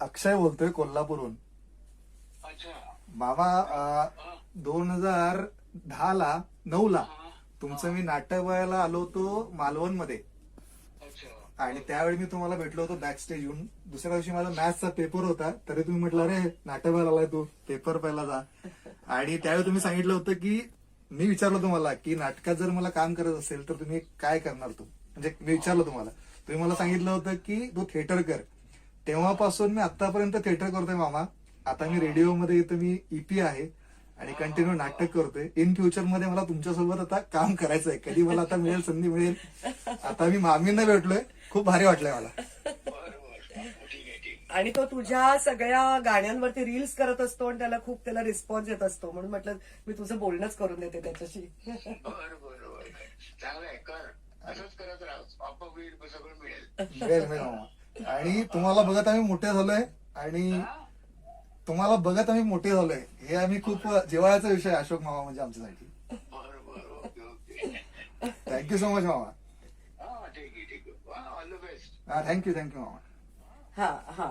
अक्षय बोलतोय कोल्हापूरहून. अच्छा. मामा 2010 ला 9 ला तुमचं मी नाटक बघायला आलो होतो मालवणमध्ये. अच्छा. आणि त्यावेळी मी तुम्हाला भेटलो होतो बॅक स्टेज येऊन. दुसऱ्या दिवशी माझा मॅथ्सचा पेपर होता, तरी तुम्ही म्हटलं अरे नाटक बघायला आलाय तू, पेपर पहिला जा. आणि त्यावेळी तुम्ही सांगितलं होतं की, मी विचारलं तुम्हाला की नाटकात जर मला काम करत असेल तर तुम्ही काय करणार तू, म्हणजे मी विचारलं तुम्हाला, तुम्ही मला सांगितलं होतं की तू थिएटर कर. तेव्हापासून मी आतापर्यंत थिएटर करतोय मामा. आता मी रेडिओमध्ये इथं मी ईपी आहे आणि कंटिन्यू नाटक करतोय. इन फ्युचर मध्ये मला तुमच्यासोबत आता काम करायचंय, कधी मला आता मिळेल संधी मिळेल. आता मी मामींना भेटलोय, खूप भारी वाटलंय मला. बरोबर. ठीक आहे, ठीक आहे. आणि तो तुझ्या सगळ्या गाण्यांवरती रील्स करत असतो आणि त्याला रिस्पॉन्स येत असतो, म्हणून म्हटलं मी तुझं बोलणंच करून देते त्याच्याशी. बरोबर. चांगलं आहे, कर. असंच करत राहा, आपोआप सगळं मिळेल. मिळेल मिळेल मामा. आणि तुम्हाला बघत आम्ही मोठे झालोय, आणि तुम्हाला बघत आम्ही मोठे झालोय, हे आम्ही खूप जिव्हाळ्याचा विषय आहे अशोक मामा म्हणजे आमच्यासाठी. बरोबर. Okay okay. Thank you so much मामा. हा, ठीक आहे, ठीक आहे. All the best. थँक्यू मामा. हा हा